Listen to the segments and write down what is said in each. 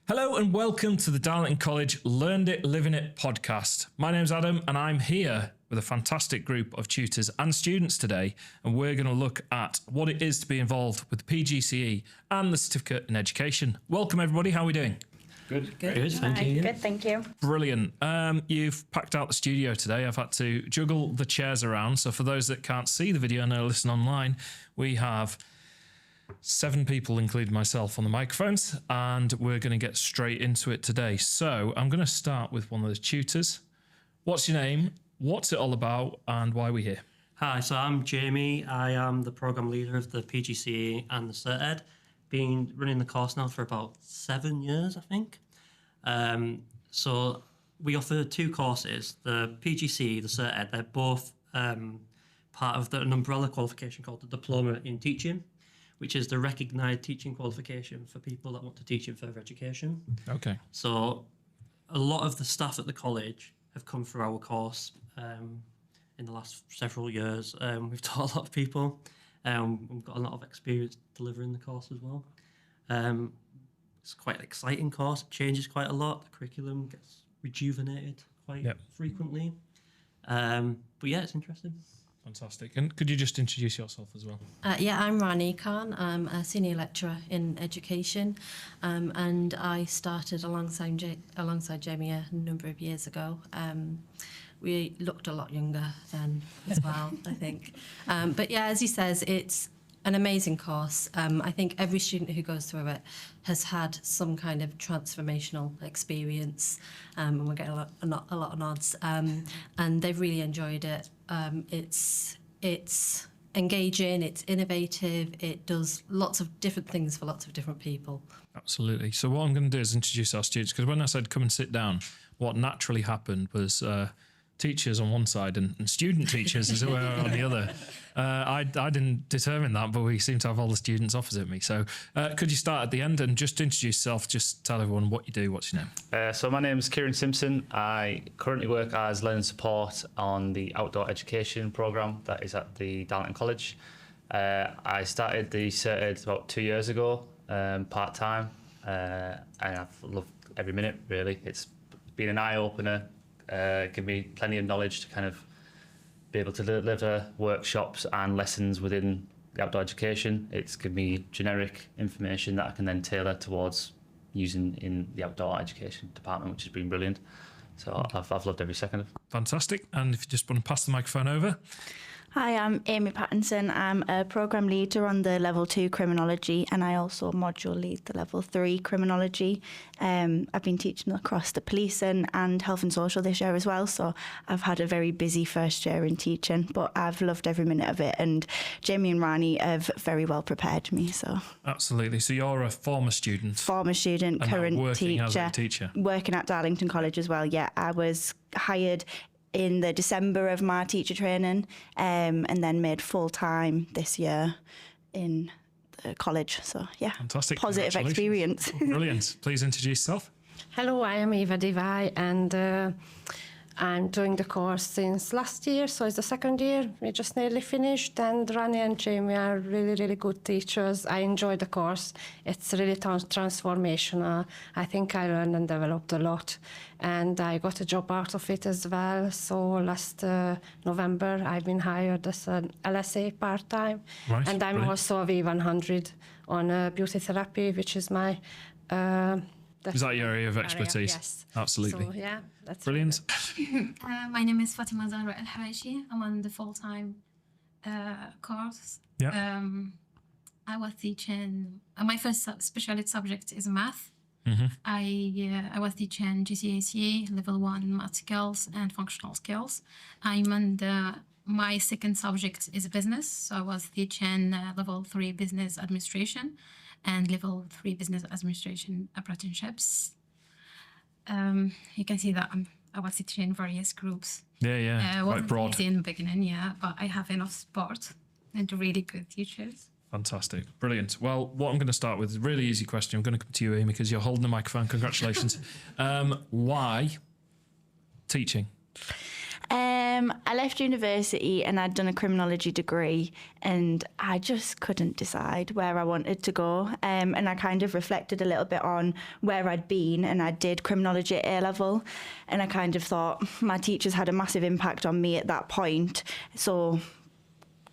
Hello and welcome to the Darlington College Learned It, Living It podcast. My name's Adam and I'm here with a fantastic group of tutors and students today, and we're going to look at what it is to be involved with the PGCE and the Certificate in Education. Welcome everybody, how are we doing? Good. Thank you. Good, thank you. Brilliant. You've packed out the studio today. I've had to juggle the chairs around, so for those that can't see the video and are listening online, we have 7 people, including myself, on the microphones, and we're going to get straight into it today. So I'm going to start with one of the tutors. What's your name? What's it all about? And why are we here? Hi, so I'm Jamie. I am the programme leader of the PGCE and the Cert Ed. Been running the course now for about 7 years, I think. So we offer 2 courses. The PGCE, the Cert Ed, they're both part of an umbrella qualification called the Diploma in Teaching, which is the recognised teaching qualification for people that want to teach in further education. Okay. So a lot of the staff at the college have come through our course in the last several years. We've taught a lot of people. We've got a lot of experience delivering the course as well. It's quite an exciting course. It changes quite a lot. The curriculum gets rejuvenated quite frequently. But yeah, it's interesting. Fantastic. And could you just introduce yourself as well? I'm Rani Khan. I'm a senior lecturer in education, and I started alongside Jamie a number of years ago. We looked a lot younger then as well, I think. But yeah, as he says, it's an amazing course. I think every student who goes through it has had some kind of transformational experience, and we're getting a lot of nods. And they've really enjoyed it. It's engaging, it's innovative, it does lots of different things for lots of different people. Absolutely. So what I'm going to do is introduce our students, because when I said come and sit down, what naturally happened was teachers on one side and student teachers as well on the other. I didn't determine that, but we seem to have all the students opposite me. So could you start at the end and just introduce yourself, just tell everyone what you do, what's your name? So my name is Ciaron Simpson. I currently work as learning support on the outdoor education programme that is at the Darlington College. I started the Cert Ed about 2 years ago, part-time, and I've loved every minute, really. It's been an eye-opener. Give me plenty of knowledge to kind of be able to deliver workshops and lessons within the outdoor education. It's given me generic information that I can then tailor towards using in the outdoor education department, which has been brilliant. So I've loved every second of it. Fantastic. And if you just want to pass the microphone over. Hi, I'm Amy Pattinson. I'm a programme leader on the Level 2 Criminology, and I also module lead the Level 3 Criminology. I've been teaching across the policing and health and social this year as well, so I've had a very busy first year in teaching, but I've loved every minute of it, and Jamie and Rani have very well prepared me. So Absolutely. So you're a former student. Former student, and current working teacher. as a teacher. Working at Darlington College as well, yeah. I was hired in the December of my teacher training, and then made full-time this year in the college. So, yeah, Fantastic. Positive experience. Brilliant. Please introduce yourself. Hello, I am Eva and I'm doing the course since last year, so it's the second year. We just nearly finished, and Rani and Jamie are really, really good teachers. I enjoy the course. It's really transformational. I think I learned and developed a lot, and I got a job out of it as well. So last November, I've been hired as an LSA part-time, Right, and I'm brilliant. also a V100 on beauty therapy, which is my... Is that your area of expertise? Yes. Absolutely. So, yeah, that's Brilliant. My name is Fatima El Hawashi. I'm on the full-time course. Yeah. I was teaching. My first specialty subject is math. Mm-hmm. I was teaching GCSE level 1 math skills and functional skills. I'm on my second subject is business, so I was teaching level 3 business administration and level 3 business administration apprenticeships. You can see that I was teaching various groups. Yeah. Quite broad. Easy in the beginning, yeah, but I have enough support and really good teachers. Fantastic. Brilliant. Well, what I'm going to start with is a really easy question. I'm going to come to you, Amy, because you're holding the microphone. Congratulations. Why teaching? I left university and I'd done a criminology degree, and I just couldn't decide where I wanted to go. And I kind of reflected a little bit on where I'd been, and I did criminology at A-level, and I kind of thought my teachers had a massive impact on me at that point, so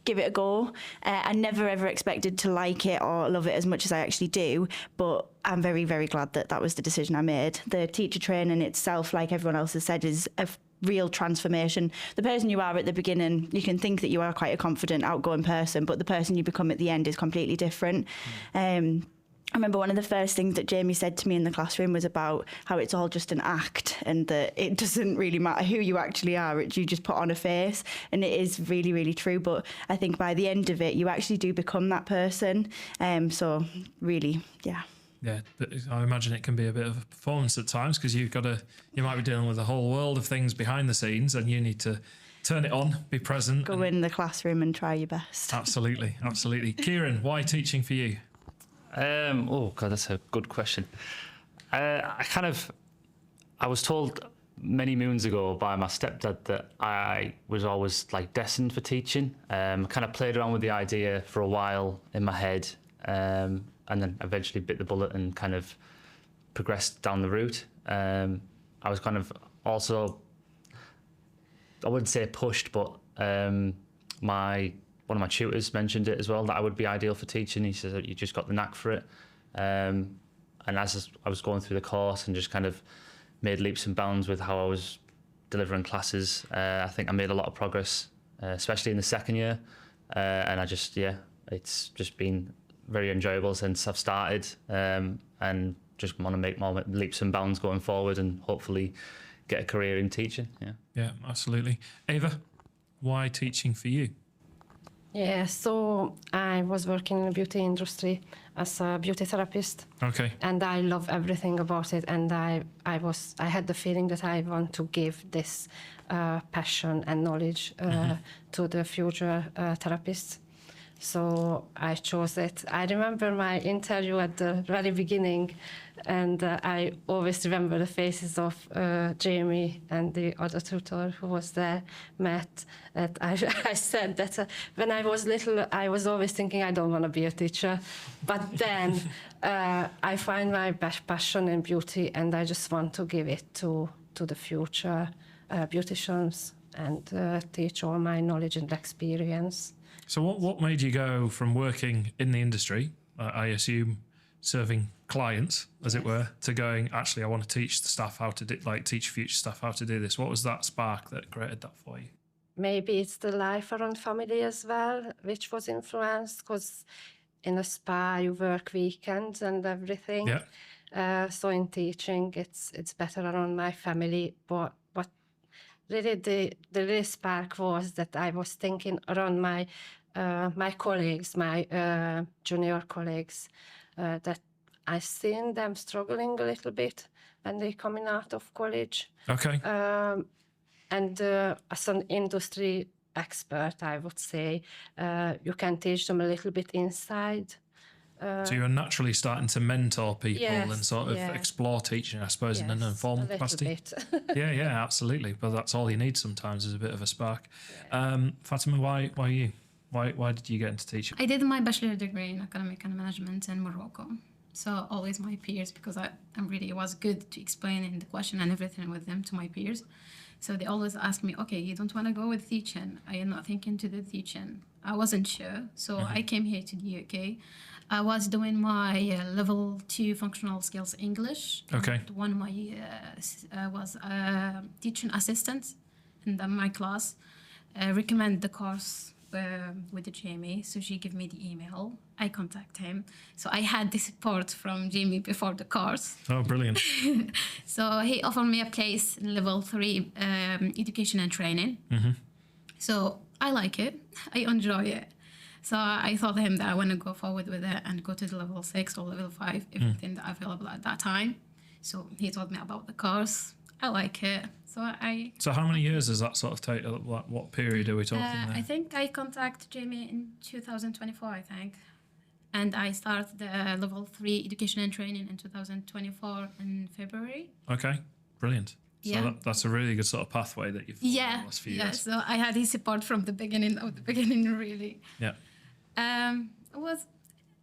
give it a go. I never ever expected to like it or love it as much as I actually do, but I'm very, very glad that that was the decision I made. The teacher training itself, like everyone else has said, is a real transformation. The person you are at the beginning, you can think that you are quite a confident, outgoing person, but the person you become at the end is completely different. I remember one of the first things that Jamie said to me in the classroom was about how it's all just an act, and that it doesn't really matter who you actually are, you just put on a face, and it is really, really true. But I think by the end of it, you actually do become that person. So really, yeah. Yeah, I imagine it can be a bit of a performance at times, because you might be dealing with a whole world of things behind the scenes, and you need to turn it on, be present. Go in the classroom and try your best. Absolutely, absolutely. Ciaron, why teaching for you? Oh God, that's a good question. I was told many moons ago by my stepdad that I was always like destined for teaching. Kind of played around with the idea for a while in my head, and then eventually bit the bullet and kind of progressed down the route. I was kind of also, I wouldn't say pushed, but one of my tutors mentioned it as well, that I would be ideal for teaching. He says that you just got the knack for it. And as I was going through the course and just kind of made leaps and bounds with how I was delivering classes, I think I made a lot of progress, especially in the second year. And it's just been very enjoyable since I've started, and just want to make more leaps and bounds going forward and hopefully get a career in teaching. Yeah, absolutely. Eva, why teaching for you? Yeah, so I was working in the beauty industry as a beauty therapist. Okay. And I love everything about it. And I had the feeling that I want to give this passion and knowledge to the future therapists. So I chose it. I remember my interview at the very beginning, and I always remember the faces of Jamie and the other tutor who was there, Matt. That I said that when I was little, I was always thinking I don't want to be a teacher. But then I find my passion in beauty, and I just want to give it to the future beauticians and teach all my knowledge and experience. So what made you go from working in the industry, I assume serving clients, as it were, to going, actually, I want to teach the staff how to do, teach future staff how to do this? What was that spark that created that for you? Maybe it's the life around family as well, which was influenced, because in a spa you work weekends and everything. Yeah. So in teaching, it's better around my family. But really, the real spark was that I was thinking around my colleagues, my junior colleagues, that I've seen them struggling a little bit when they're coming out of college. Okay. And as an industry expert, I would say you can teach them a little bit inside. So you're naturally starting to mentor people, yes, and sort of explore teaching, I suppose, in an informal capacity. Yeah, absolutely. But that's all you need sometimes, is a bit of a spark. Fatima, why you? Why did you get into teaching? I did my bachelor degree in academic and management in Morocco. So always my peers, because I really was good to explaining the question and everything with them to my peers. So they always ask me, okay, you don't want to go with teaching? I am not thinking to do teaching. I wasn't sure. So I came here to the UK. I was doing my level 2 functional skills English. Okay. And one of my was teaching assistant in my class. Recommend the course with Jamie. So she gave me the email. I contact him. So I had the support from Jamie before the course. Oh, brilliant. So he offered me a place in level 3 education and training. Mm-hmm. So I like it. I enjoy it. So I told him that I want to go forward with it and go to the level 6 or level 5, everything that available at that time. So he told me about the course. I like it. So how many years does that sort of take? What period are we talking there? I think I contacted Jamie in 2024, I think. And I started the level 3 education and training in 2024 in February. Okay, brilliant. Yeah. That's a really good sort of pathway that you've followed in Yeah, the last few yeah. years. So I had his support from the beginning really. Yeah. It was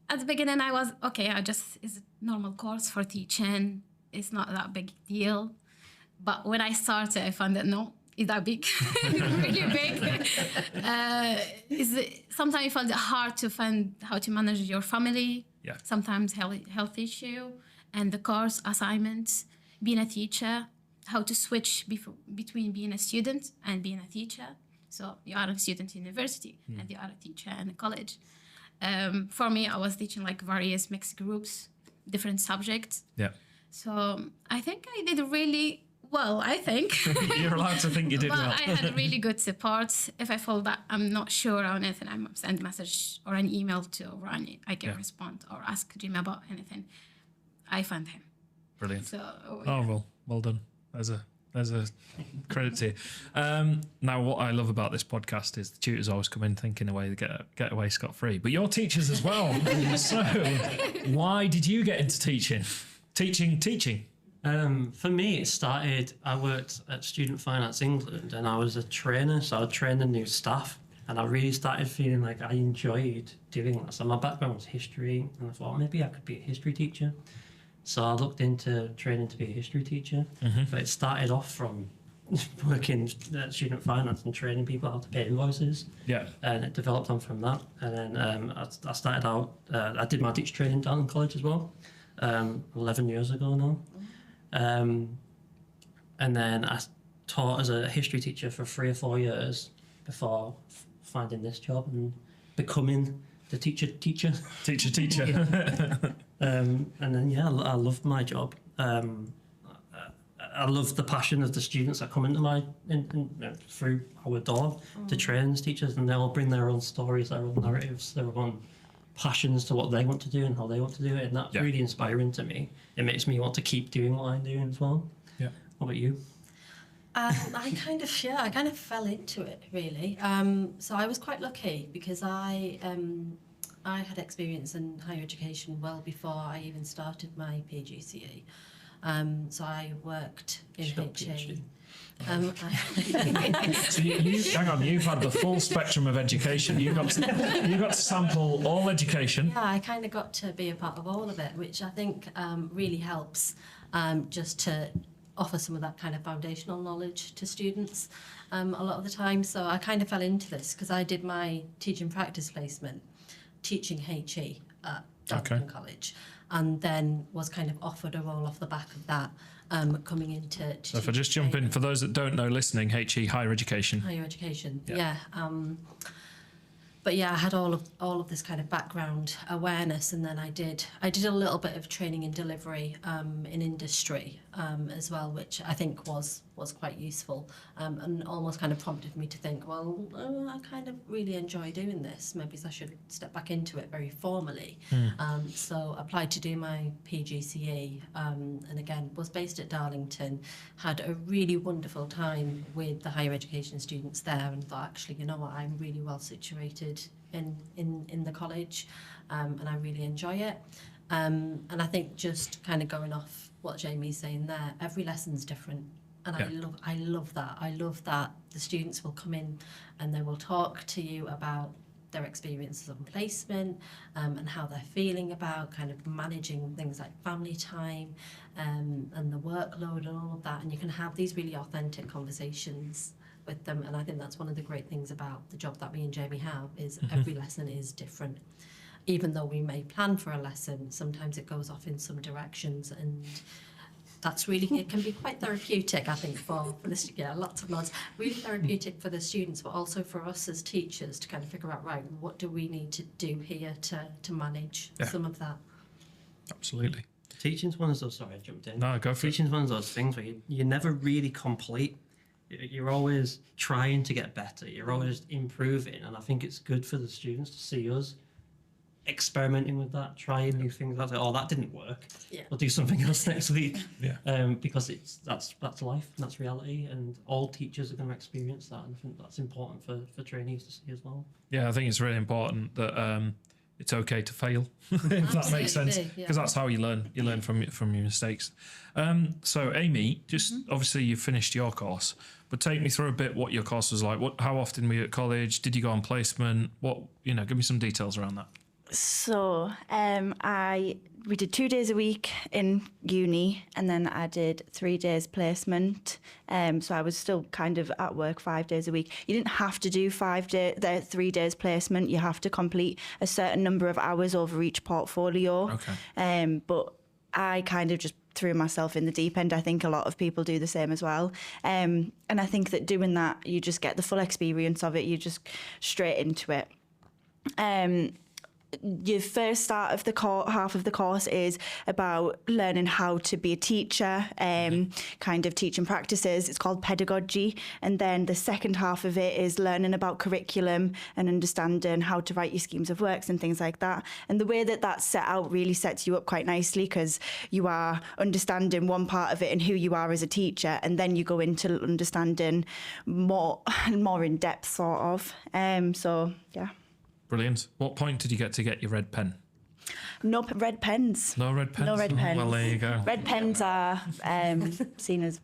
at the beginning I was okay, it's a normal course for teaching. It's not that big deal. But when I started, I found that no, it's that big, really big. Sometimes I found it hard to find how to manage your family. Yeah. Sometimes health issue and the course assignments, being a teacher, how to switch between being a student and being a teacher. So you are a student in university and you are a teacher in a college. For me, I was teaching like various mixed groups, different subjects. Yeah. So I think I did really well, I think. You're allowed to think you did But well. I had really good support. If I feel that I'm not sure on anything, I send a message or an email to Rani. I can respond or ask Jim about anything. I find him. Brilliant. So Oh, well done. There's a credit to you. Now, what I love about this podcast is the tutors always come in thinking a way to get away scot-free. But you're teachers as well. So why did you get into teaching? Teaching. For me, it started, I worked at Student Finance England and I was a trainer, so I would train the new staff. And I really started feeling like I enjoyed doing that. So my background was history, and I thought maybe I could be a history teacher. So I looked into training to be a history teacher. But it started off from working at Student Finance and training people how to pay invoices. Yeah. And it developed on from that. And then I started out, I did my teacher training down in college as well, 11 years ago now. And then I taught as a history teacher for 3 or 4 years before finding this job and becoming the teacher. Teacher. And then, I love my job. I love the passion of the students that come into through our door to train as teachers, and they all bring their own stories, their own narratives, their own passions to what they want to do and how they want to do it, and that's really inspiring to me. It makes me want to keep doing what I'm doing as well. Yeah. What about you? I kind of fell into it really. So I was quite lucky because I had experience in higher education well before I even started my PGCE. So I worked in HA. So you hang on, you've had the full spectrum of education. You got to sample all education. Yeah, I kind of got to be a part of all of it, which I think really helps just to offer some of that kind of foundational knowledge to students a lot of the time. So I kind of fell into this because I did my teaching practice placement teaching HE at Darlington College, and then was kind of offered a role off the back of that, coming into So if I just jump in, for those that don't know listening, HE, higher education. Higher education, yeah. But yeah, I had all of this kind of background awareness, and then I did a little bit of training in delivery in industry as well, which I think was quite useful, and almost kind of prompted me to think, well, I kind of really enjoy doing this. Maybe I should step back into it very formally. So applied to do my PGCE, and again was based at Darlington. Had a really wonderful time with the higher education students there, and thought, actually, you know what, I'm really well situated in the college, and I really enjoy it. And I think just kind of going off what Jamie's saying there, every lesson's different. And I love that. I love that the students will come in and they will talk to you about their experiences on placement, and how they're feeling about kind of managing things like family time, and the workload and all of that. And you can have these really authentic conversations with them. And I think that's one of the great things about the job that me and Jamie have, is every lesson is different. Even though we may plan for a lesson, sometimes it goes off in some directions, and that's really, it can be quite therapeutic, I think, for this, lots of nods, really therapeutic for the students, but also for us as teachers to kind of figure out, right, what do we need to do here to manage some of that. Absolutely. Teaching's one of those, sorry, I jumped in. No, go for it. Teaching's one of those things where you're never really complete. You're always trying to get better. You're always improving. And I think it's good for the students to see us experimenting with that, trying new things. Like, oh, that didn't work. Yeah. We'll do something else next week. Yeah. Because that's life, and that's reality, and all teachers are going to experience that. And I think that's important for trainees to see as well. Yeah, I think it's really important that it's okay to fail, if that makes sense, Absolutely, yeah. because that's how you learn. You learn from your mistakes. So Amy, just obviously you finished your course, but take me through a bit what your course was like. How often were you at college? Did you go on placement? Give me some details around that. So we did 2 days a week in uni, and then I did 3 days placement. So I was still kind of at work 5 days a week. You didn't have to do 3 days placement. You have to complete a certain number of hours over each portfolio. Okay. But I kind of just threw myself in the deep end. I think a lot of people do the same as well. And I think that doing that, you just get the full experience of it. You just straight into it. Your first start of the half of the course is about learning how to be a teacher, kind of teaching practices. It's called pedagogy. And then the second half of it is learning about curriculum and understanding how to write your schemes of works and things like that. And the way that that's set out really sets you up quite nicely, because you are understanding one part of it and who you are as a teacher, and then you go into understanding more in depth, sort of. So, yeah. Brilliant. What point did you get your red pen? No red pens. No red pens? No red pens. Well, there you go. Red pens are seen as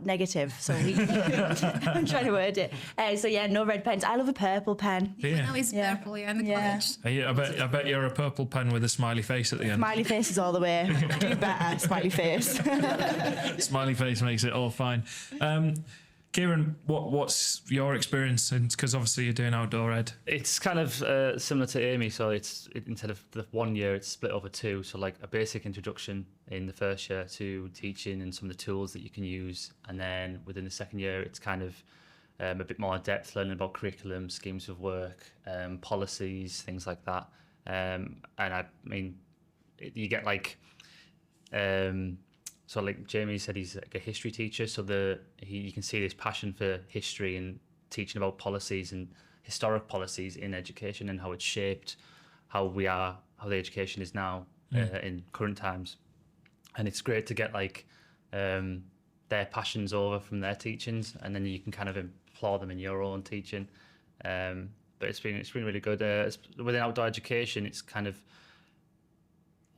negative, so I'm trying to word it. So yeah, no red pens. I love a purple pen. Yeah. Now it's purple, yeah, in the Yeah. college. I bet you're a purple pen with a smiley face at the end. Smiley faces all the way. Do better, smiley face. Smiley face makes it all fine. Ciaron, what's your experience? Because obviously you're doing outdoor ed. It's kind of similar to Amy, so instead of the 1 year, it's split over two. So like a basic introduction in the first year to teaching and some of the tools that you can use, and then within the second year, it's kind of a bit more in depth, learning about curriculum, schemes of work, policies, things like that. And I mean, you get like. So like Jamie said, he's like a history teacher, so you can see this passion for history and teaching about policies and historic policies in education and how it's shaped how the education is now in current times. And it's great to get like their passions over from their teachings, and then you can kind of employ them in your own teaching. But it's been really good. Within outdoor education, it's kind of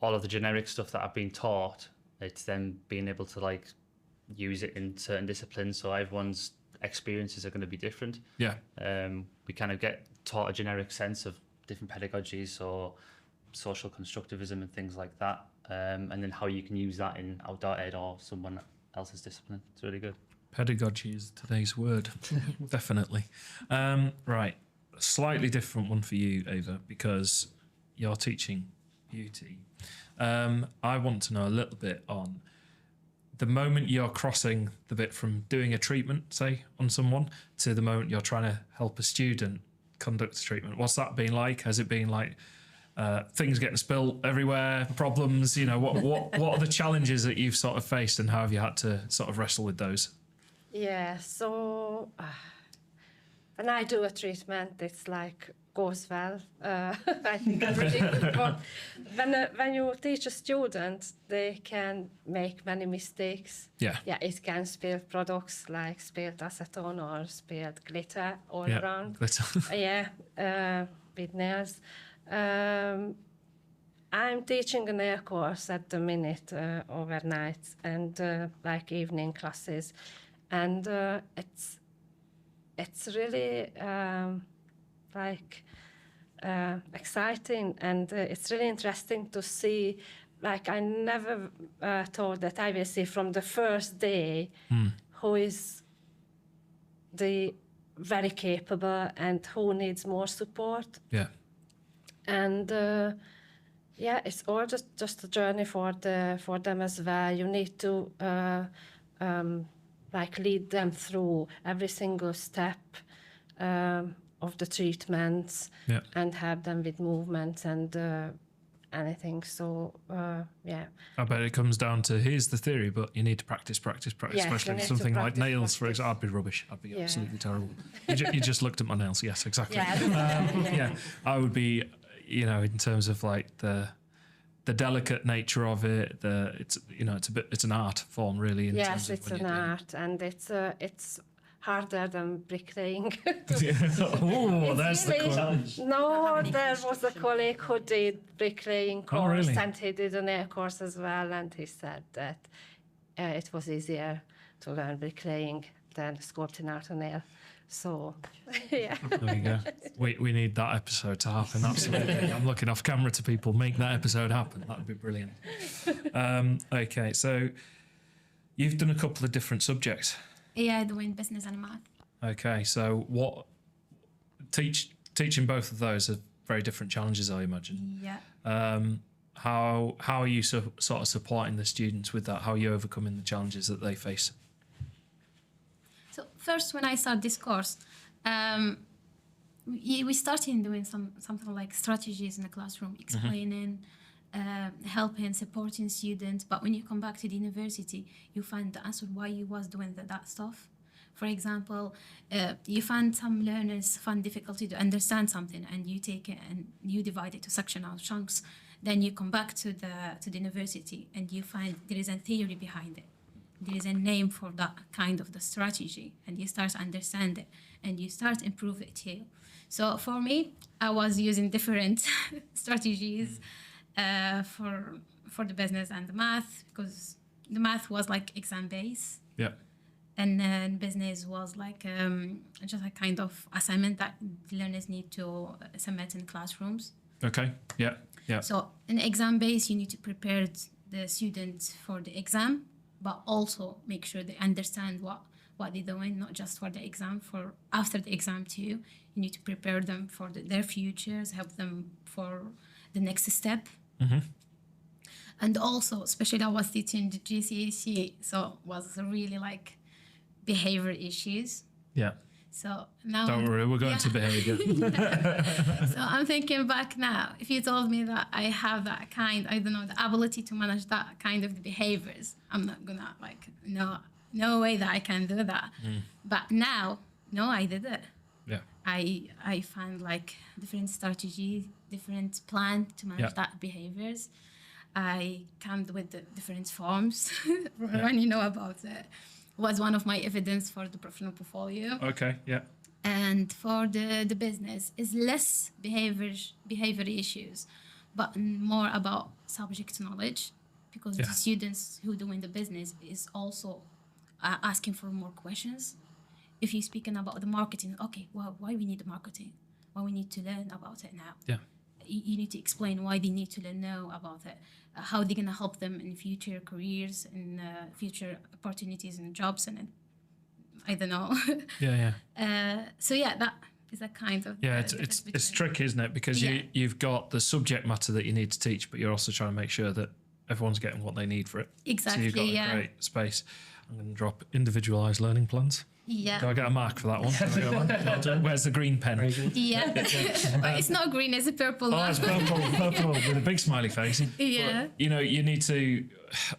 all of the generic stuff that I've been taught. It's then being able to like use it in certain disciplines, so everyone's experiences are going to be different. Yeah. We kind of get taught a generic sense of different pedagogies or social constructivism and things like that, and then how you can use that in outdoor ed or someone else's discipline. It's really good. Pedagogy is today's word. Definitely. Right. A slightly different one for you, Eva, because you're teaching beauty. I want to know a little bit on the moment you're crossing the bit from doing a treatment, say, on someone, to the moment you're trying to help a student conduct a treatment. What's that been like? Has it been like things getting spilled everywhere, problems? What are the challenges that you've sort of faced, and how have you had to sort of wrestle with those? Yeah, so when I do a treatment, it's like goes well. I think everything. But when you teach a student, they can make many mistakes. Yeah. Yeah, it can spill products like spilled acetone or spilled glitter all Yeah. around. Glitter. With nails. I'm teaching a nail course at the minute overnight and like evening classes, and it's really exciting, and it's really interesting to see. Like I never thought that I will see from the first day who is the very capable and who needs more support. Yeah. And it's all just a journey for them as well. You need to lead them through every single step of the treatments, Yeah. and help them with movements and anything. So I bet it comes down to here's the theory, but you need to practice, Yes, especially you need to something like practice, nails, for practice. example. I'd be rubbish. I'd be Yeah. absolutely terrible. You just looked at my nails. Yes, exactly. Yeah. Yeah, I would be, in terms of like the delicate nature of it. It's an art form really. In Yes, terms of it's when an you're doing it. art, and it's harder than bricklaying. Oh, there's the really- challenge. No, there was a colleague who did bricklaying Oh, course, really? and he did a nail course as well, and he said that it was easier to learn bricklaying than sculpting out a nail. So, yeah. There you go. We need that episode to happen. Absolutely. I'm looking off camera to people. Make that episode happen. That would be brilliant. Okay, so you've done a couple of different subjects. Yeah, doing business and math. Okay, so what teaching both of those are very different challenges, I imagine. Yeah. How are you sort of supporting the students with that? How are you overcoming the challenges that they face? So first, when I started this course, we started doing something like strategies in the classroom, explaining, helping, supporting students. But when you come back to the university, you find the answer why you was doing that stuff. For example, you find some learners find difficulty to understand something, and you take it and you divide it to sectional chunks. Then you come back to the university, and you find there is a theory behind it. There is a name for that kind of the strategy, and you start to understand it, and you start improve it too. So for me, I was using different strategies for the business and the math, because the math was like exam based, Yeah. and then business was like just a kind of assignment that learners need to submit in classrooms. Okay. Yeah. Yeah. So in exam base, you need to prepare the students for the exam, but also make sure they understand what they're doing, not just for the exam, for after the exam too. You need to prepare them for their futures, help them for the next step. Mm-hmm. And also, especially I was teaching the GCSE, so was really like behavior issues. Yeah. So now Don't worry, we're going to behaviour. So I'm thinking back now, if you told me that I have that kind, I don't know, the ability to manage that kind of the behaviors, I'm not gonna like, no way that I can do that. But now, no, I did it. Yeah. I found like different strategy, different plan to manage Yeah. that behaviors. I came with the different forms. Rani know about it. Was one of my evidence for the professional portfolio. Okay. Yeah. And for the business is less behavior issues, but more about subject knowledge, because Yeah. the students who doing the business is also asking for more questions. If you're speaking about the marketing, okay, well, why we need the marketing? Why we need to learn about it now? Yeah. You need to explain why they need to know about it, how they're gonna help them in future careers and future opportunities and jobs, and I don't know. Yeah. Yeah. So yeah, that is a kind of Yeah, it's tricky, isn't it? Because Yeah. you've got the subject matter that you need to teach, but you're also trying to make sure that everyone's getting what they need for it. Exactly, So you've got yeah. a great space. I'm going to drop individualised learning plans. Yeah. Do I get a mark for that one? Where's the green pen? Yeah. But it's not green, it's a purple Oh, one. it's purple with a big smiley face. Yeah. But, you need to,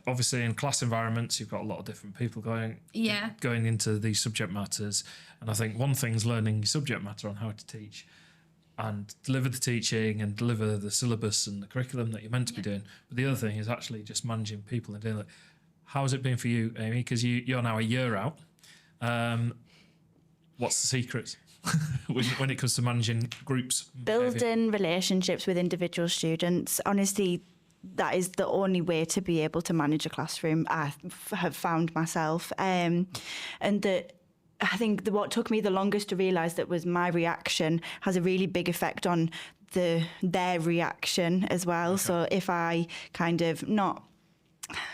obviously in class environments, you've got a lot of different people going into these subject matters. And I think one thing's learning your subject matter on how to teach and deliver the teaching and deliver the syllabus and the curriculum that you're meant to be doing. But the other thing is actually just managing people and doing it. How has it been for you, Amy? Because you're now a year out. What's the secret when it comes to managing groups? Building relationships with individual students. Honestly, that is the only way to be able to manage a classroom. I have found myself, and I think what took me the longest to realise that was my reaction has a really big effect on their reaction as well. Okay. So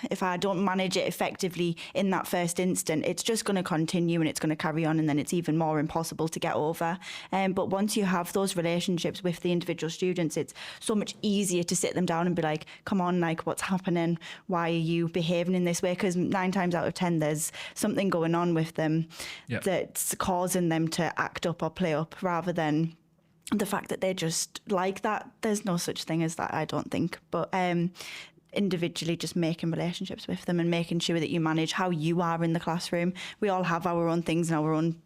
if I don't manage it effectively in that first instant, it's just going to continue and it's going to carry on, and then it's even more impossible to get over. But once you have those relationships with the individual students, it's so much easier to sit them down and be like, come on, like, what's happening? Why are you behaving in this way? Because 9 times out of 10, there's something going on with them that's causing them to act up or play up, rather than the fact that they're just like that. There's no such thing as that, I don't think. But individually just making relationships with them and making sure that you manage how you are in the classroom. We all have our own things and our own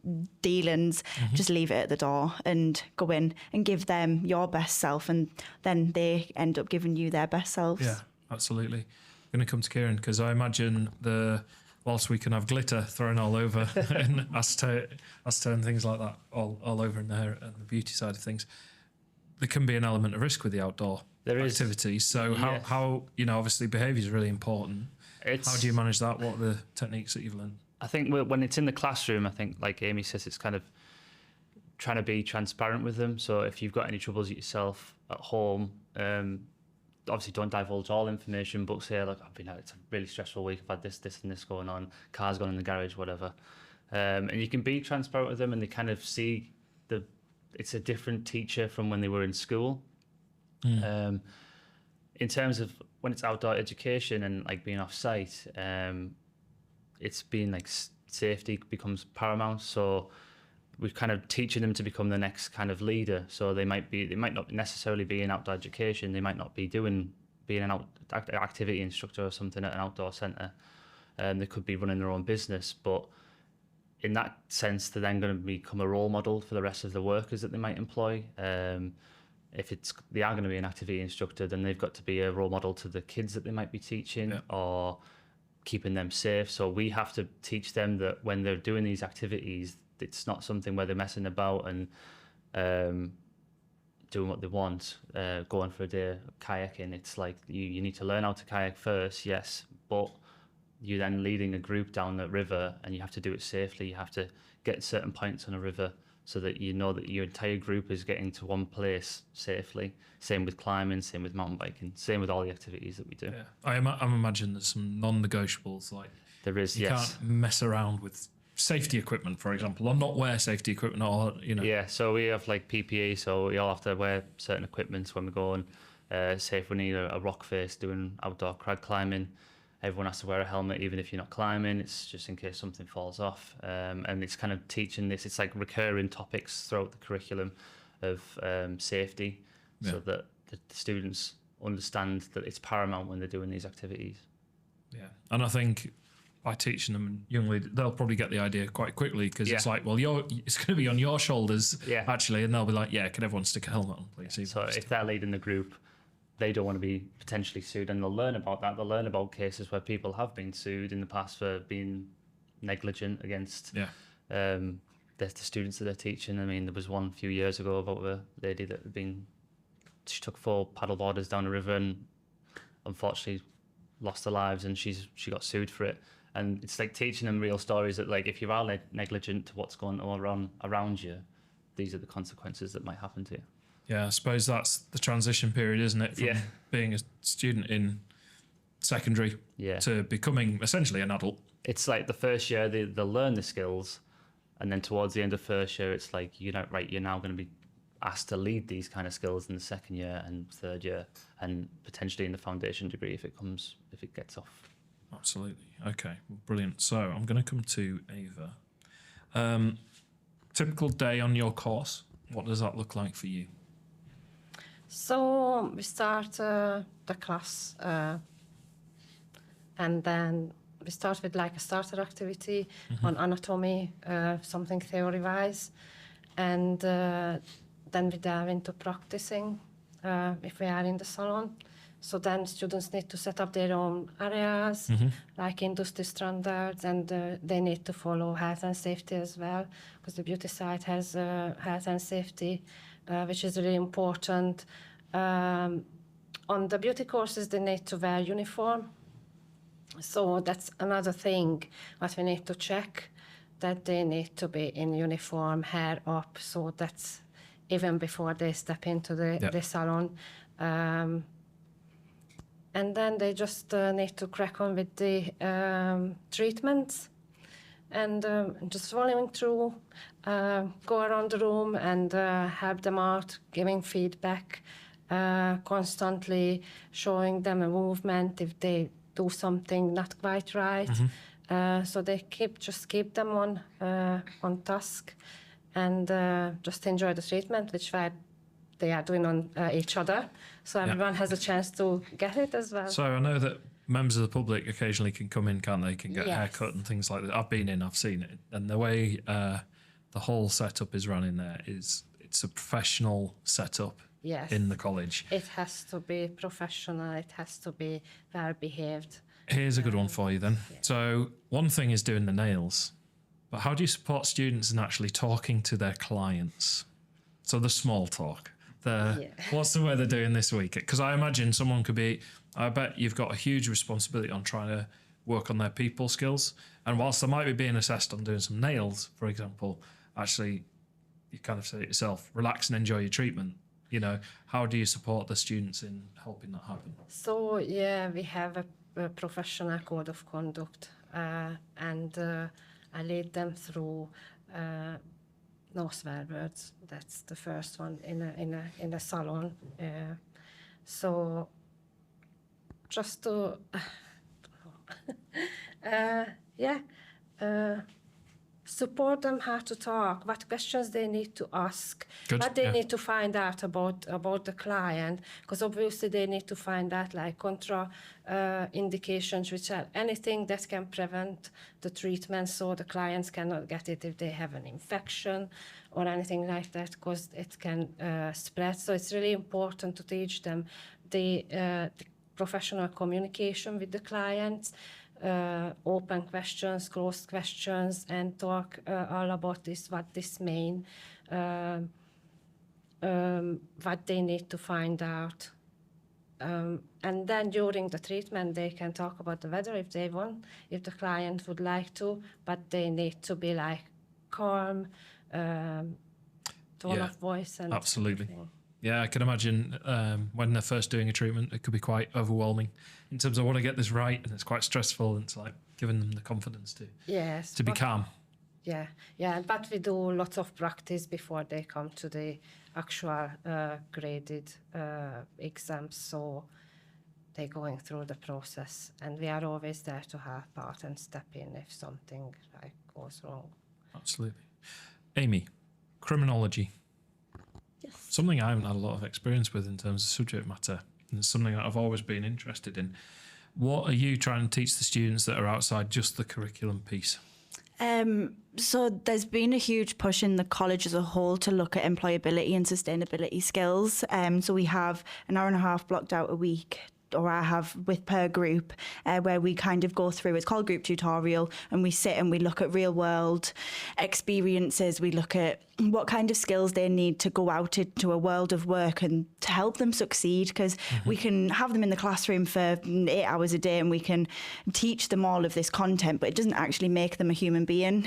dealings. Mm-hmm. Just leave it at the door and go in and give them your best self, and then they end up giving you their best selves. Yeah, absolutely. I'm going to come to Ciaron because I imagine the whilst we can have glitter thrown all over and acetone and things like that all over in there and the beauty side of things, there can be an element of risk with the outdoor activities. So Yes. how obviously behaviour is really important. How do you manage that? What are the techniques that you've learned? I think when it's in the classroom, I think, like Amy says, it's kind of trying to be transparent with them. So if you've got any troubles yourself at home, obviously don't divulge all information, but say, like, I've been out, it's a really stressful week, I've had this and this going on, car's gone in the garage, whatever. And you can be transparent with them, and they kind of see it's a different teacher from when they were in school. In terms of when it's outdoor education and like being off site, it's been like safety becomes paramount. So we're kind of teaching them to become the next kind of leader. So they might not necessarily be in outdoor education. They might not be being an activity instructor or something at an outdoor centre. They could be running their own business, but in that sense, they're then going to become a role model for the rest of the workers that they might employ. If they are going to be an activity instructor, then they've got to be a role model to the kids that they might be teaching, or keeping them safe. So we have to teach them that when they're doing these activities, it's not something where they're messing about and doing what they want, going for a day kayaking. It's like you need to learn how to kayak first, yes, but you're then leading a group down the river and you have to do it safely. You have to get certain points on a river so that you know that your entire group is getting to one place safely. Same with climbing, same with mountain biking, same with all the activities that we do. Yeah, I imagine there's some non-negotiables, like There is, you yes. can't mess around with safety equipment, for example, or not wear safety equipment, or Yeah, so we have like PPE, so we all have to wear certain equipment when we go on. Say if we need a rock face doing outdoor crag climbing, everyone has to wear a helmet, even if you're not climbing. It's just in case something falls off. And it's kind of teaching this. It's like recurring topics throughout the curriculum of safety, so that the students understand that it's paramount when they're doing these activities. Yeah, and I think by teaching them youngly, they'll probably get the idea quite quickly, because it's like, well, it's going to be on your shoulders, actually, and they'll be like, yeah, can everyone stick a helmet on, please? So if they're leading the group, they don't want to be potentially sued, and they'll learn about that. They'll learn about cases where people have been sued in the past for being negligent against the students that they're teaching. I mean, there was one a few years ago about a lady that she took 4 paddleboarders down a river and unfortunately lost their lives, and she got sued for it. And it's like teaching them real stories that, like, if you are negligent to what's going on around you, these are the consequences that might happen to you. Yeah, I suppose that's the transition period, isn't it? From being a student in secondary to becoming essentially an adult. It's like the first year they'll learn the skills, and then towards the end of first year, it's like, you're now going to be asked to lead these kind of skills in the second year and third year, and potentially in the foundation degree if it gets off. Absolutely. Okay, well, brilliant. So I'm going to come to Eva. Typical day on your course, what does that look like for you? So we start the class, and then we start with like a starter activity on anatomy, something theory-wise, and then we dive into practicing if we are in the salon. So then students need to set up their own areas, like industry standards, and they need to follow health and safety as well, because the beauty side has health and safety, which is really important. On the beauty courses, they need to wear uniform. So that's another thing that we need to check, that they need to be in uniform, hair up. So that's even before they step into the salon. And then they just need to crack on with the treatments, and just following through, go around the room and help them out, giving feedback, constantly showing them a movement if they do something not quite right. So they keep them on task, and just enjoy the treatment, which they are doing on each other. So everyone has a chance to get it as well. So I know that members of the public occasionally can come in, can't they? Can get a haircut and things like that. I've been in, I've seen it. And the way the whole setup is run in there it's a professional setup in the college. It has to be professional. It has to be well behaved. Here's a good one for you then. So one thing is doing the nails, but how do you support students in actually talking to their clients? So the small talk, what's the weather doing this week? Because I imagine someone could be, I bet you've got a huge responsibility on trying to work on their people skills. And whilst they might be being assessed on doing some nails, for example, actually you kind of say it yourself, relax and enjoy your treatment. You know, how do you support the students in helping that happen? So we have a professional code of conduct, and I lead them through no swear words. That's the first one in a salon. So just to support them how to talk, what questions they need to ask, what they need to find out about the client, because obviously they need to find out like contra indications, which are anything that can prevent the treatment so the clients cannot get it if they have an infection or anything like that, because it can spread. So it's really important to teach them the professional communication with the clients, open questions, closed questions, and talk all about this, what this means, what they need to find out. And then during the treatment, they can talk about the weather if they want, if the client would like to, but they need to be like calm, tone of voice. And absolutely. everything. Yeah, I can imagine when they're first doing a treatment, it could be quite overwhelming in terms of I want to get this right, and it's quite stressful. And it's like giving them the confidence to be calm. Yeah, but we do lots of practice before they come to the actual graded exams. So they're going through the process, and we are always there to help out and step in if something like goes wrong. Absolutely. Amy, criminology. Yes. Something I haven't had a lot of experience with in terms of subject matter, and it's something that I've always been interested in. What are you trying to teach the students that are outside just the curriculum piece? So there's been a huge push in the college as a whole to look at employability and sustainability skills. So we have an hour and a half blocked out a week, or I have with per group, where we kind of go through, it's called group tutorial, and we sit and we look at real world experiences. We look at what kind of skills they need to go out into a world of work and to help them succeed, because we can have them in the classroom for 8 hours a day and we can teach them all of this content, but it doesn't actually make them a human being.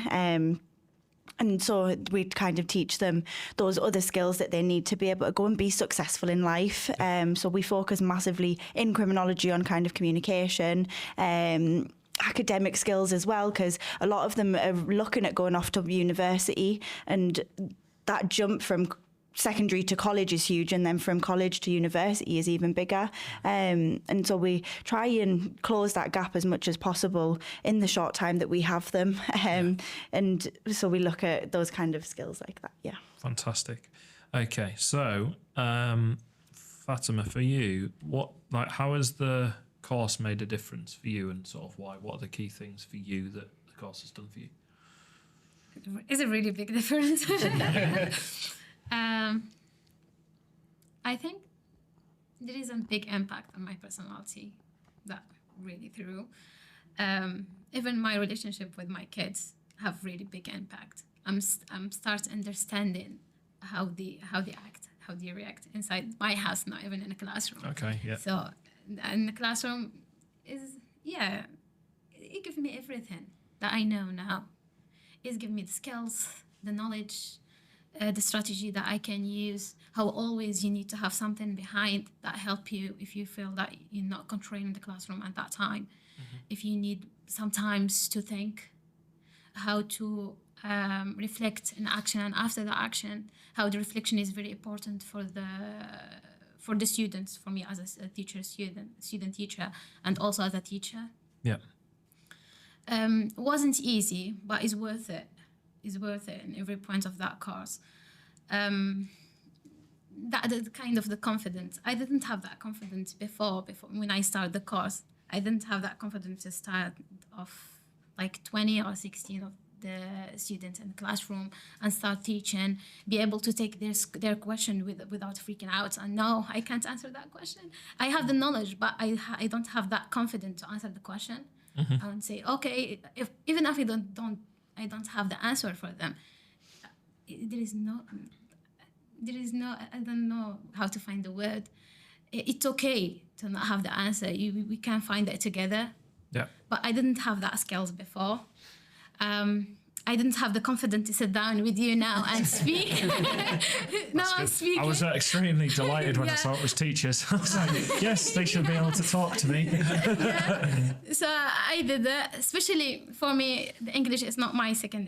And so we kind of teach them those other skills that they need to be able to go and be successful in life. So we focus massively in criminology on kind of communication, academic skills as well, because a lot of them are looking at going off to university, and that jump from secondary to college is huge, and then from college to university is even bigger. And so we try and close that gap as much as possible in the short time that we have them. And so we look at those kind of skills like that. Yeah. Fantastic. Okay, so Fatima, for you, how has the course made a difference for you, and sort of why? What are the key things for you that the course has done for you? It's a really big difference. I think there is a big impact on my personality that really threw. Even my relationship with my kids have really big impact. I'm start understanding how they act, how they react inside my house, not even in a classroom. Okay, yeah. So in the classroom it gives me everything that I know now. It's giving me the skills, the knowledge, the strategy that I can use, how always you need to have something behind that help you if you feel that you're not controlling the classroom at that time. If you need sometimes to think, how to reflect in action, and after the action, how the reflection is very important for the students, for me as a student teacher, and also as a teacher. Yeah. Wasn't easy, but it's worth it. Is worth it in every point of that course. That kind of the confidence. I didn't have that confidence before when I started the course. I didn't have that confidence to start off like 20 or 16 of the students in the classroom and start teaching, be able to take their question without freaking out. And no, I can't answer that question. I have the knowledge, but I don't have that confidence to answer the question. And say, okay, even if I don't have the answer for them, there is no, I don't know how to find the word. It's okay to not have the answer. We can find it together. Yeah. But I didn't have that skills before. I didn't have the confidence to sit down with you now and speak. Now I'm speaking. I was extremely delighted when I saw it was teachers. I was like, yes, they should be able to talk to me. So I did that. Especially for me, the English is not my second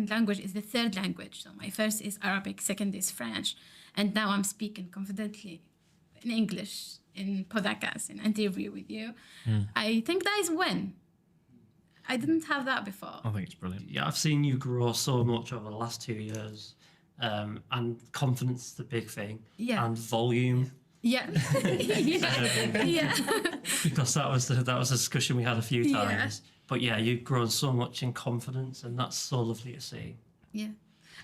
language, it's the third language. So my first is Arabic, second is French. And now I'm speaking confidently in English in podcast, in interview with you. I think that is when. I didn't have that before. I think it's brilliant. Yeah, I've seen you grow so much over the last 2 years, and confidence is the big thing, and volume. Yeah, yeah. Because that was a discussion we had a few times. But yeah, you've grown so much in confidence, and that's so lovely to see. Yeah,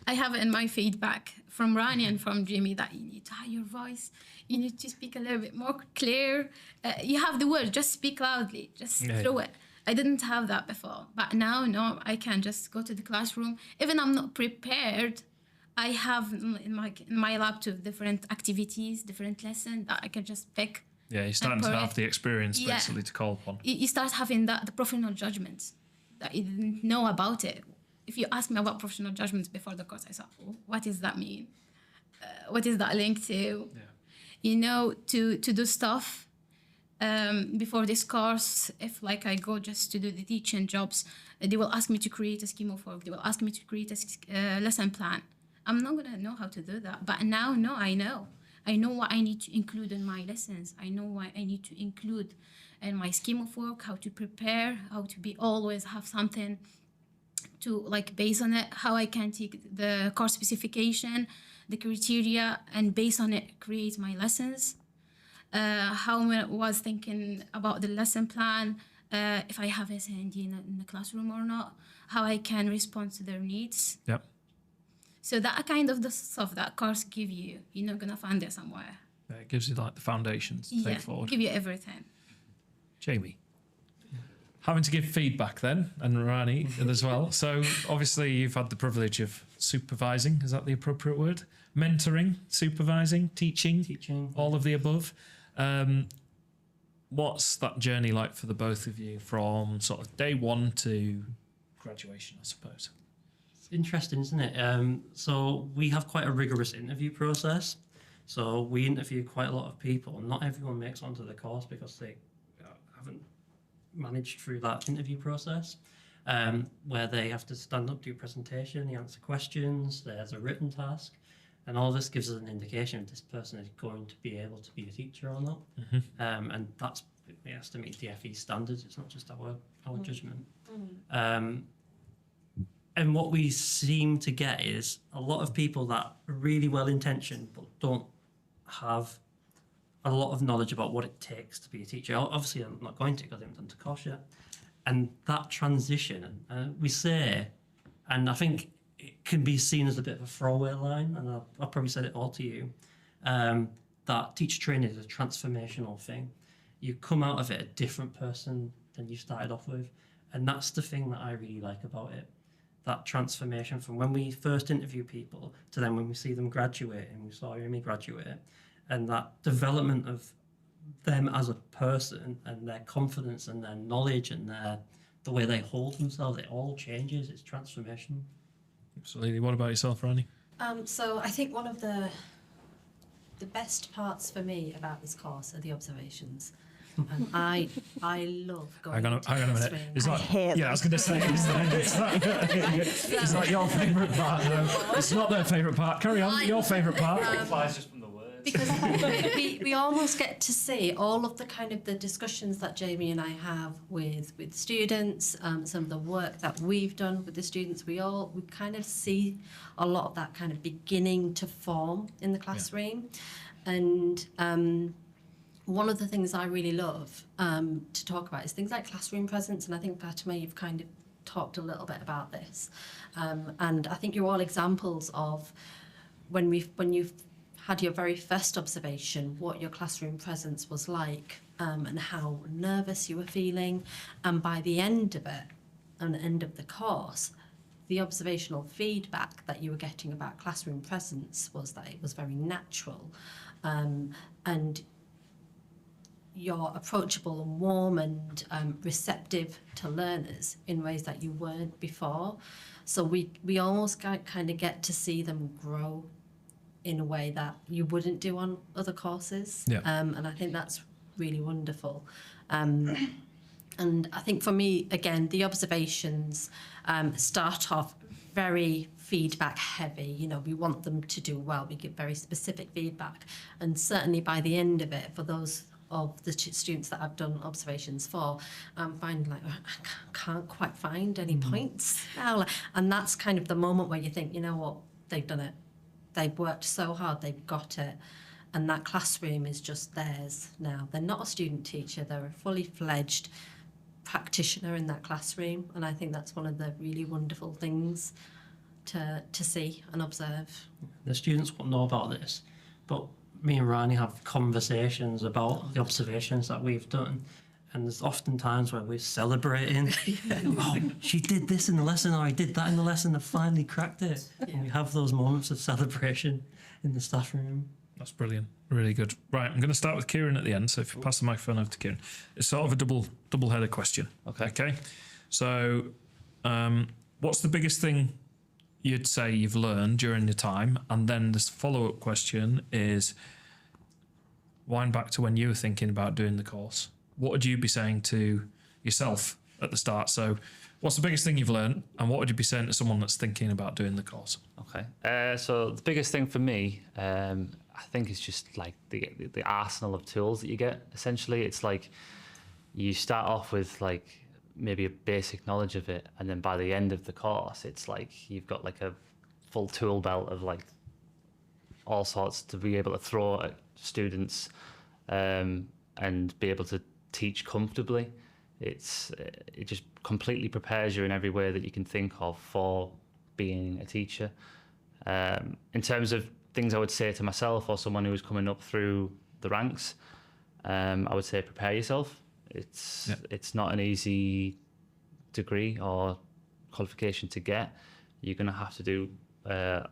I have it in my feedback from Rani and from Jimmy that you need to hide your voice. You need to speak a little bit more clear. You have the words, just speak loudly, just throw it. I didn't have that before, but now, no, I can just go to the classroom. Even I'm not prepared, I have in my laptop different activities, different lessons that I can just pick. Yeah, you're starting to have the experience basically to call upon. You start having the professional judgments that you didn't know about it. If you ask me about professional judgments before the course, I thought, what does that mean? What is that linked to? Yeah. You know, to do stuff. Before this course, if like I go just to do the teaching jobs, they will ask me to create a scheme of work. They will ask me to create a lesson plan. I'm not gonna know how to do that. But now, no, I know. I know what I need to include in my lessons. I know what I need to include in my scheme of work, how to prepare, how to always have something to like base on it, how I can take the course specification, the criteria, and based on it, create my lessons. How I was thinking about the lesson plan, if I have SND in the classroom or not, how I can respond to their needs. Yep. So that kind of the stuff that course give you, you're not gonna find it somewhere. Yeah, it gives you like the foundations to take forward. Give you everything. Jamie, having to give feedback then, and Rani as well. So obviously you've had the privilege of supervising. Is that the appropriate word? Mentoring, supervising, teaching, all of the above. What's that journey like for the both of you from sort of day one to graduation, I suppose? It's interesting, isn't it? So we have quite a rigorous interview process. So we interview quite a lot of people. Not everyone makes onto the course because they haven't managed through that interview process, where they have to stand up, do a presentation, they answer questions, there's a written task. And all this gives us an indication if this person is going to be able to be a teacher or not. And that's, it has to meet the FE standards. It's not just our judgment. And what we seem to get is a lot of people that are really well-intentioned but don't have a lot of knowledge about what it takes to be a teacher. Obviously, I'm not going to because I haven't done the course yet. And that transition, we say, and I think it can be seen as a bit of a throwaway line, and I'll probably said it all to you, that teacher training is a transformational thing. You come out of it a different person than you started off with, and that's the thing that I really like about it, that transformation from when we first interview people to then when we see them graduate, and we saw Amy graduate, and that development of them as a person and their confidence and their knowledge and the way they hold themselves, it all changes. It's transformational. Absolutely. What about yourself, Rani? So I think one of the best parts for me about this course are the observations. And I love going Hang on a minute. classroom. Is that, I was going to say, is that your favourite part? No, it's not their favourite part. Carry on, your favourite part. Flies just from the words. Because we almost get to see all of the kind of the discussions that Jamie and I have with students, some of the work that we've done with the students. We kind of see a lot of that kind of beginning to form in the classroom. And one of the things I really love to talk about is things like classroom presence. And I think, Fatima, you've kind of talked a little bit about this, and I think you're all examples of when you've had your very first observation, what your classroom presence was like, and how nervous you were feeling, and by the end of it, and the end of the course, the observational feedback that you were getting about classroom presence was that it was very natural, and you're approachable and warm and receptive to learners in ways that you weren't before. So we almost kind of get to see them grow in a way that you wouldn't do on other courses. Yeah. And I think that's really wonderful. And I think for me, again, the observations start off very feedback heavy. You know, we want them to do well. We give very specific feedback. And certainly by the end of it, for those of the students that I've done observations for, I'm finding like, I can't quite find any points now. And that's kind of the moment where you think, you know what, they've done it. They've worked so hard, they've got it. And that classroom is just theirs now. They're not a student teacher, they're a fully fledged practitioner in that classroom. And I think that's one of the really wonderful things to see and observe. The students won't know about this, but me and Rani have conversations about the observations that we've done. And there's often times where we're celebrating. Oh, she did this in the lesson, or I did that in the lesson, I finally cracked it. And we have those moments of celebration in the staff room. That's brilliant. Really good. Right, I'm going to start with Ciaron at the end. So if you pass the microphone over to Ciaron, it's sort of a double-headed question. Okay. So, what's the biggest thing you'd say you've learned during your time? And then this follow-up question is, wind back to when you were thinking about doing the course. What would you be saying to yourself at the start? So, what's the biggest thing you've learned, and what would you be saying to someone that's thinking about doing the course? Okay. So the biggest thing for me, I think it's just like the arsenal of tools that you get. Essentially, it's like you start off with like maybe a basic knowledge of it, and then by the end of the course, it's like you've got like a full tool belt of like all sorts to be able to throw at students, and be able to teach comfortably. It just completely prepares you in every way that you can think of for being a teacher. In terms of things I would say to myself or someone who's coming up through the ranks, I would say prepare yourself. It's not an easy degree or qualification to get. You're going to have to do a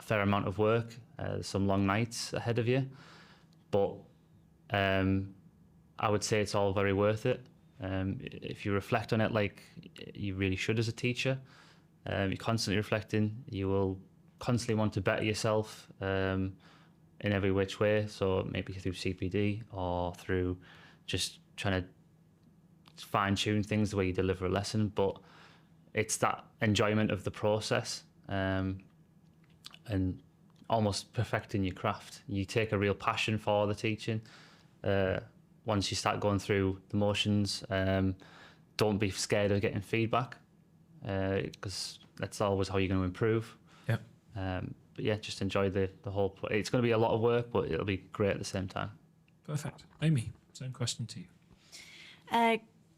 fair amount of work, some long nights ahead of you, but I would say it's all very worth it. If you reflect on it like you really should as a teacher, you're constantly reflecting, you will constantly want to better yourself in every which way. So maybe through CPD or through just trying to fine tune things the way you deliver a lesson. But it's that enjoyment of the process, and almost perfecting your craft. You take a real passion for the teaching. Once you start going through the motions, don't be scared of getting feedback, because that's always how you're going to improve. Yeah. But yeah, just enjoy the whole. It's going to be a lot of work, but it'll be great at the same time. Perfect. Amy, same question to you.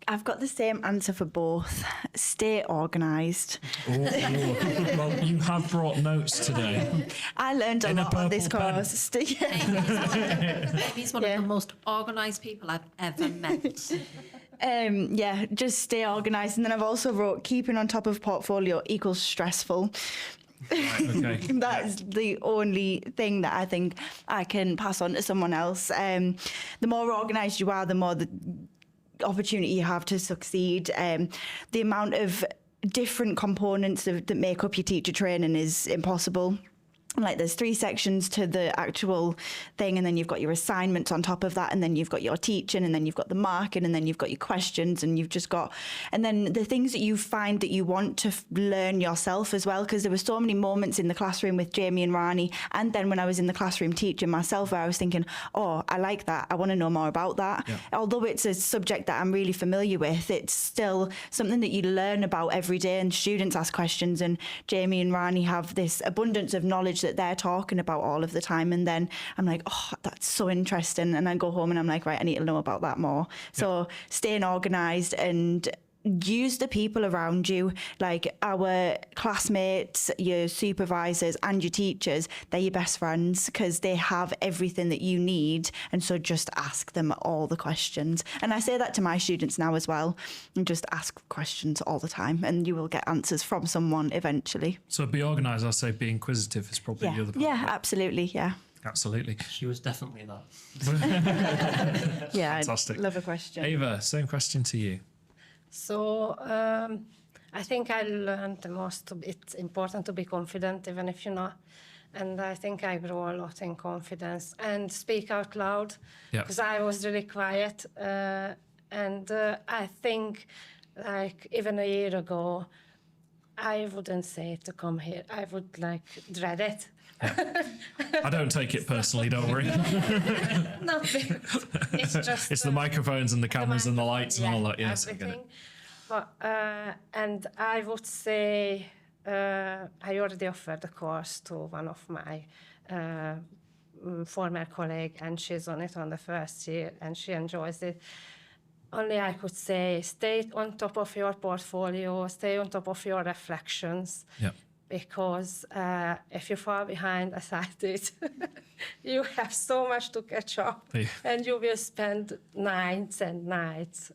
I've got the same answer for both. Stay organised. Well, you have brought notes today. I learned a lot on this course. Amy's one of the most organised people I've ever met. Yeah, just stay organised. And then I've also wrote, keeping on top of portfolio equals stressful. Right, okay. That's the only thing that I think I can pass on to someone else. The more organised you are, the more the opportunity you have to succeed. The amount of different components that make up your teacher training is impossible. Like there's 3 sections to the actual thing, and then you've got your assignments on top of that, and then you've got your teaching, and then you've got the marking, and then you've got your questions, and you've just got, and then the things that you find that you want to learn yourself as well, because there were so many moments in the classroom with Jamie and Rani, and then when I was in the classroom teaching myself, where I was thinking, oh, I like that, I want to know more about that. Yeah. Although it's a subject that I'm really familiar with, it's still something that you learn about every day, and students ask questions, and Jamie and Rani have this abundance of knowledge that they're talking about all of the time, and then I'm like, oh, that's so interesting, and I go home and I'm like, right, I need to know about that more. So staying organised and use the people around you, like our classmates, your supervisors and your teachers. They're your best friends because they have everything that you need, and so just ask them all the questions. And I say that to my students now as well, and just ask questions all the time and you will get answers from someone eventually. So be organised. I say be inquisitive is probably the other part. Yeah, absolutely. Yeah. Absolutely. She was definitely that. Yeah. Fantastic. I love a question. Ava, same question to you. So I think I learned the most. It's important to be confident, even if you're not. And I think I grew a lot in confidence and speak out loud, Yeah. because I was really quiet. And I think, like, even a year ago, I wouldn't say to come here. I would, like, dread it. I don't take it personally, don't worry. Nothing. It's just... It's the microphones and the cameras and the lights and all that. Yes, I get everything. it. But, and I would say I already offered the course to one of my former colleague, and she's on it on the first year, and she enjoys it. Only I could say, stay on top of your portfolio, stay on top of your reflections. Yeah. Because if you fall behind, as I did, you have so much to catch up, Yeah. and you will spend nights and nights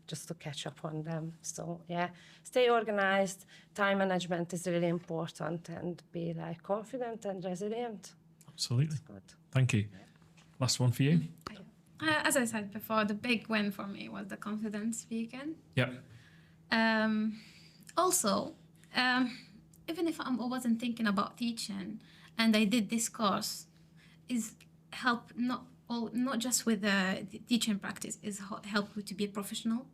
just to catch up on them. So yeah, stay organized. Time management is really important, and be like confident and resilient. Absolutely. Good. Thank you. Last one for you. As I said before, the big win for me was the confidence speaking. Yep. Also, even if I wasn't thinking about teaching, and I did this course, is help not just with the teaching practice, is help you to be a professional,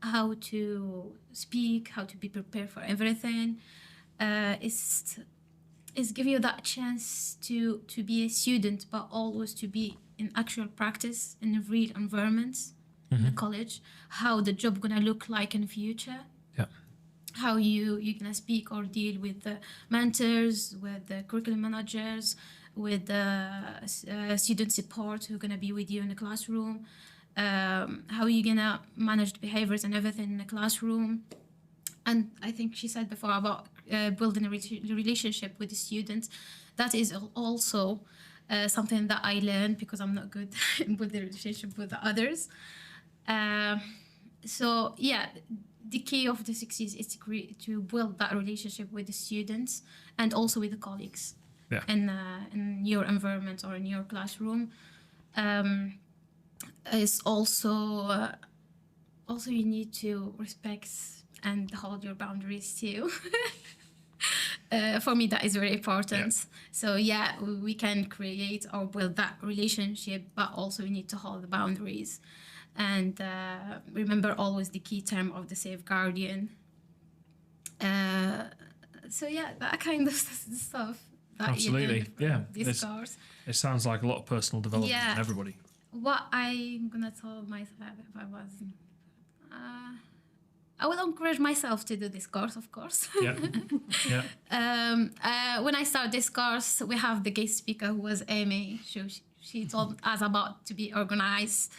how to speak, how to be prepared for everything. Is give you that chance to be a student, but always to be in actual practice in the real environments in the college, how the job gonna look like in the future. Yeah. How you're gonna speak or deal with the mentors, with the curriculum managers, with the student support who are gonna be with you in the classroom, how you're gonna manage the behaviors and everything in the classroom. And I think she said before about building a relationship with the students. That is also something that I learned, because I'm not good in building a relationship with others. So yeah, the key of the success is to build that relationship with the students and also with the colleagues. Yeah. In your environment or in your classroom. Is also you need to respect and hold your boundaries too. For me, that is very important. Yeah. So yeah, we can create or build that relationship, but also we need to hold the boundaries. And remember always the key term of the safeguardian. So yeah, that kind of stuff. That Absolutely. Yeah. This course. It sounds like a lot of personal development Yeah. for everybody. What I'm gonna tell myself if I was, I will encourage myself to do this course, of course. Yeah. Yeah. When I start this course, we have the guest speaker who was Amy. She told us about to be organized.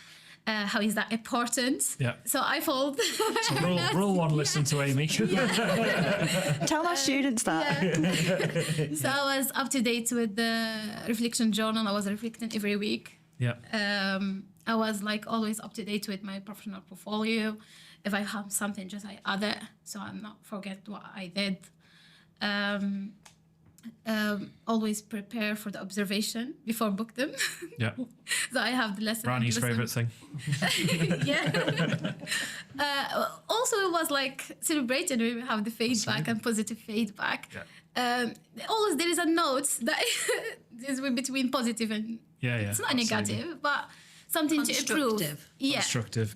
How is that important? Yeah. So I followed. So rule one, listen to Amy. Tell our students that. Yeah. So I was up to date with the reflection journal. I was reflecting every week. Yeah. I was like always up to date with my professional portfolio. If I have something, just I add it, so I'm not forget what I did. Always prepare for the observation before book them. Yeah. So I have the lesson. Rani's favorite thing. Yeah. Also, it was like celebrated. We have the feedback and positive feedback. Yeah. Always there is a note that is between positive and it's not absolutely. negative, but something to improve. Constructive. Yeah. Constructive.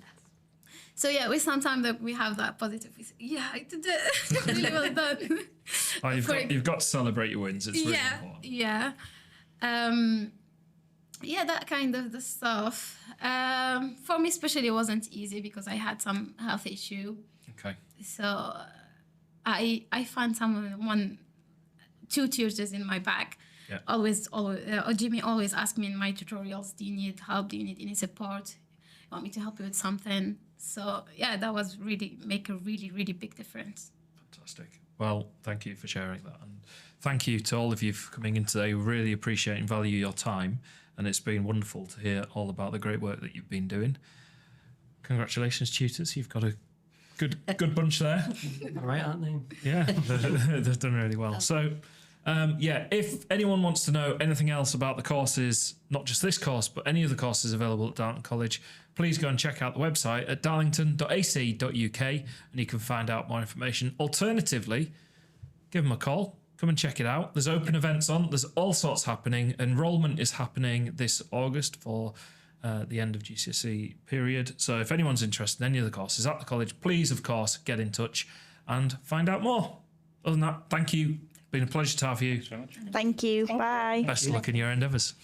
So yeah, we sometimes that we have that positive. We say, yeah, I did it. Really well done. Oh, you've got to celebrate your wins. It's really important. Yeah. Yeah, that kind of the stuff. For me especially, it wasn't easy because I had some health issue. Okay. So I found two tutors in my bag. Yeah. Always, Jimmy always asked me in my tutorials, do you need help? Do you need any support? You want me to help you with something? So yeah, that was really make a really big difference. Fantastic. Well, thank you for sharing that. And thank you to all of you for coming in today. We really appreciate and value your time. And it's been wonderful to hear all about the great work that you've been doing. Congratulations, tutors. You've got a good bunch there. All right, aren't they? Yeah, they've done really well. So, yeah, if anyone wants to know anything else about the courses, not just this course, but any of the courses available at Darlington College, please go and check out the website at darlington.ac.uk and you can find out more information. Alternatively, give them a call. Come and check it out. There's open events on. There's all sorts happening. Enrollment is happening this August for the end of GCSE period. So if anyone's interested in any of the courses at the college, please, of course, get in touch and find out more. Other than that, thank you. Been a pleasure to have you. Thank you. Bye. Best of luck in your endeavours.